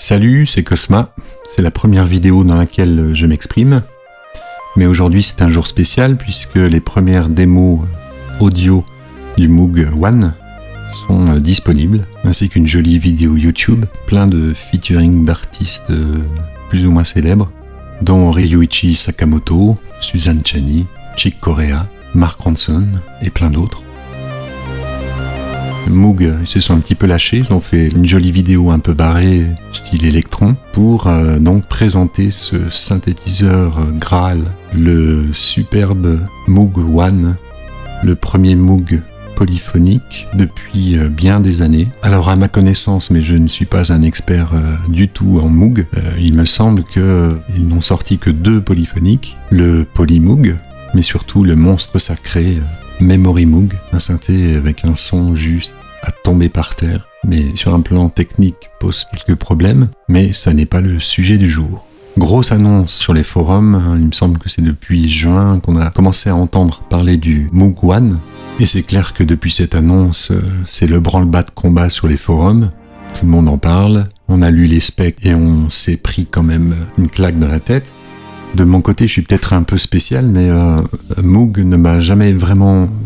Salut, c'est Cosma. C'est la première vidéo dans laquelle je m'exprime. Mais aujourd'hui c'est un jour spécial puisque les premières démos audio du Moog One sont disponibles, ainsi qu'une jolie vidéo YouTube, plein de featuring d'artistes plus ou moins célèbres, dont Ryuichi Sakamoto, Suzanne Chani, Chick Corea, Mark Ronson et plein d'autres. Moog, ils se sont un petit peu lâchés, ils ont fait une jolie vidéo un peu barrée, style Electron, pour donc présenter ce synthétiseur Graal, le superbe Moog One, le premier Moog polyphonique depuis bien des années. Alors à ma connaissance, mais je ne suis pas un expert du tout en Moog, il me semble qu'ils n'ont sorti que 2 polyphoniques, le Polymoog, mais surtout le monstre sacré Memory Moog, un synthé avec un son juste à tomber par terre, mais sur un plan technique pose quelques problèmes, mais ça n'est pas le sujet du jour. Grosse annonce sur les forums, il me semble que c'est depuis juin qu'on a commencé à entendre parler du Moog One, et c'est clair que depuis cette annonce, c'est le branle-bas de combat sur les forums, tout le monde en parle, on a lu les specs et on s'est pris quand même une claque dans la tête. De mon côté, je suis peut-être un peu spécial, mais Moog ne m'a jamais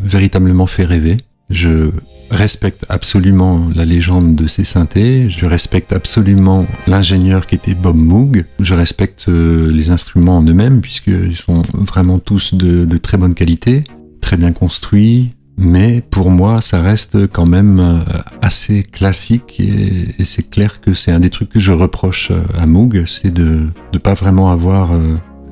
véritablement fait rêver. Je respecte absolument la légende de ces synthés, je respecte absolument l'ingénieur qui était Bob Moog, je respecte les instruments en eux-mêmes, puisqu'ils sont vraiment tous de très bonne qualité, très bien construits, mais pour moi, ça reste quand même assez classique, et c'est clair que c'est un des trucs que je reproche à Moog, c'est de ne pas vraiment avoir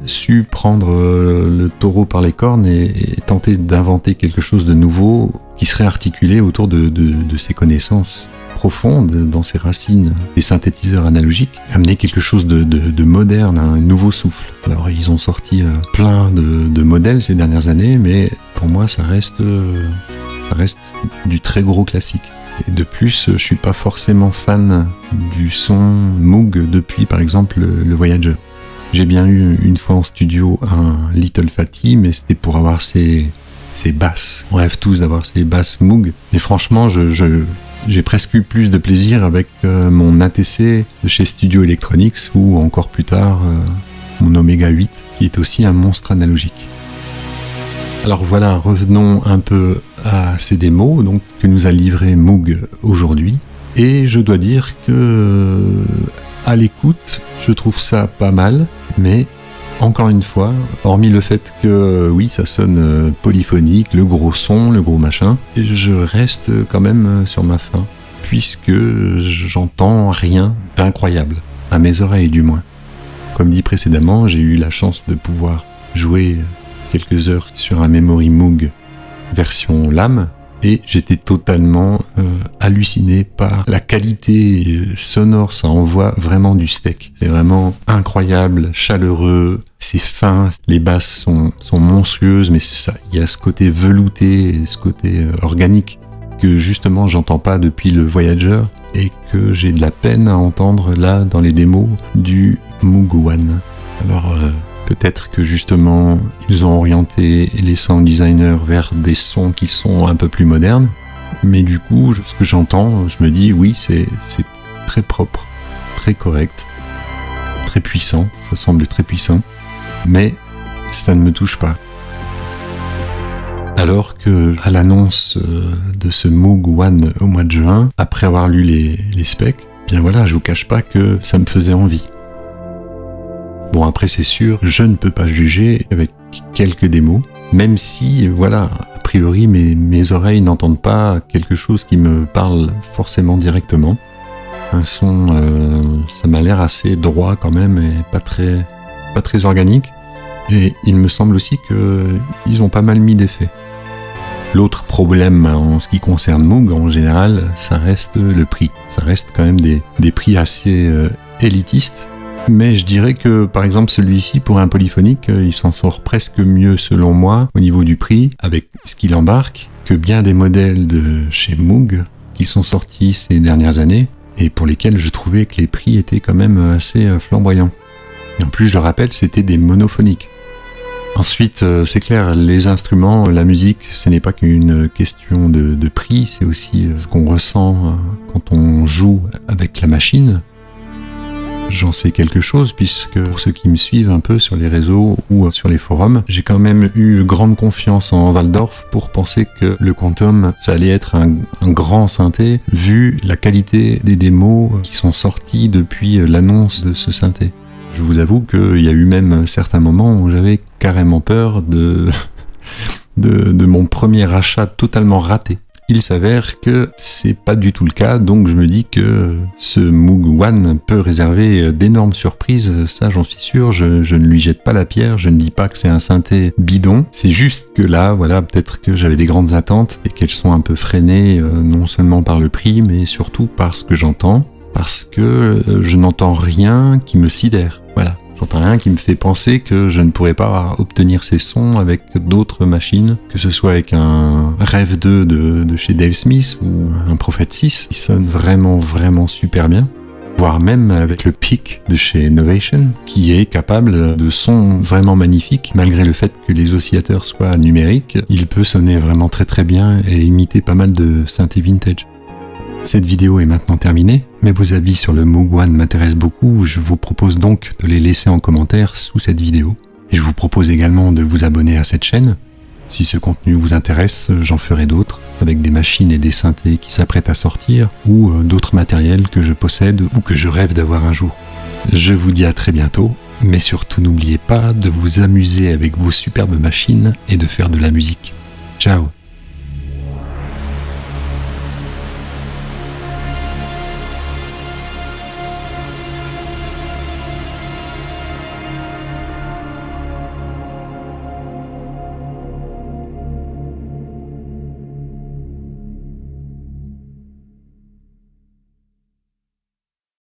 su prendre le taureau par les cornes et tenter d'inventer quelque chose de nouveau qui serait articulé autour de ses connaissances profondes dans ses racines des synthétiseurs analogiques, amener quelque chose de moderne, un nouveau souffle. Alors ils ont sorti plein de modèles ces dernières années, mais pour moi ça reste du très gros classique. Et de plus, je suis pas forcément fan du son Moog depuis par exemple le Voyager. J'ai bien eu une fois en studio un Little Fatty, mais c'était pour avoir ses basses. On rêve tous d'avoir ces basses Moog. Et franchement, j'ai presque eu plus de plaisir avec mon ATC de chez Studio Electronics, ou encore plus tard mon Omega 8, qui est aussi un monstre analogique. Alors voilà, revenons un peu à ces démos donc, que nous a livré Moog aujourd'hui. Et je dois dire que à l'écoute, je trouve ça pas mal, mais encore une fois, hormis le fait que oui, ça sonne polyphonique, le gros son, le gros machin, je reste quand même sur ma faim, puisque j'entends rien d'incroyable, à mes oreilles du moins. Comme dit précédemment, j'ai eu la chance de pouvoir jouer quelques heures sur un Memory Moog version lame, et j'étais totalement halluciné par la qualité sonore, ça envoie vraiment du steak. C'est vraiment incroyable, chaleureux, c'est fin, les basses sont monstrueuses, mais il y a ce côté velouté, ce côté organique que justement j'entends pas depuis le Voyager et que j'ai de la peine à entendre là dans les démos du Moog One. Alors peut-être que justement ils ont orienté les sound designers vers des sons qui sont un peu plus modernes, mais du coup ce que j'entends, je me dis oui, c'est très propre, très correct, très puissant, ça semble très puissant, mais ça ne me touche pas. Alors que à l'annonce de ce Moog One au mois de juin, après avoir lu les specs, bien voilà, je vous cache pas que ça me faisait envie. Bon, après c'est sûr, je ne peux pas juger avec quelques démos, même si, voilà, a priori mes oreilles n'entendent pas quelque chose qui me parle forcément directement. Un son, ça m'a l'air assez droit quand même, et pas très organique, et il me semble aussi qu'ils ont pas mal mis d'effets. L'autre problème en ce qui concerne Moog, en général, ça reste le prix. Ça reste quand même des prix assez élitistes. Mais je dirais que, par exemple, celui-ci, pour un polyphonique, il s'en sort presque mieux, selon moi, au niveau du prix, avec ce qu'il embarque, que bien des modèles de chez Moog qui sont sortis ces dernières années, et pour lesquels je trouvais que les prix étaient quand même assez flamboyants. Et en plus, je le rappelle, c'était des monophoniques. Ensuite, c'est clair, les instruments, la musique, ce n'est pas qu'une question de prix, c'est aussi ce qu'on ressent quand on joue avec la machine. j'en sais quelque chose, puisque pour ceux qui me suivent un peu sur les réseaux ou sur les forums, j'ai quand même eu grande confiance en Waldorf pour penser que le Quantum, ça allait être un grand synthé, vu la qualité des démos qui sont sorties depuis l'annonce de ce synthé. Je vous avoue qu'il y a eu même certains moments où j'avais carrément peur de mon premier achat totalement raté. Il s'avère que c'est pas du tout le cas, donc je me dis que ce Moog One peut réserver d'énormes surprises, ça j'en suis sûr, je ne lui jette pas la pierre, je ne dis pas que c'est un synthé bidon, c'est juste que là, voilà, peut-être que j'avais des grandes attentes et qu'elles sont un peu freinées, non seulement par le prix, mais surtout par ce que j'entends, parce que je n'entends rien qui me sidère, voilà. J'entends rien qui me fait penser que je ne pourrais pas obtenir ces sons avec d'autres machines, que ce soit avec un Rev 2 de chez Dave Smith ou un Prophet 6, qui sonne vraiment super bien, voire même avec le Peak de chez Novation, qui est capable de sons vraiment magnifiques, malgré le fait que les oscillateurs soient numériques, il peut sonner vraiment très bien et imiter pas mal de synthé vintage. Cette vidéo est maintenant terminée, mais vos avis sur le Moog One m'intéressent beaucoup, je vous propose donc de les laisser en commentaire sous cette vidéo. Et je vous propose également de vous abonner à cette chaîne. Si ce contenu vous intéresse, j'en ferai d'autres, avec des machines et des synthés qui s'apprêtent à sortir, ou d'autres matériels que je possède ou que je rêve d'avoir un jour. Je vous dis à très bientôt, mais surtout n'oubliez pas de vous amuser avec vos superbes machines et de faire de la musique. Ciao!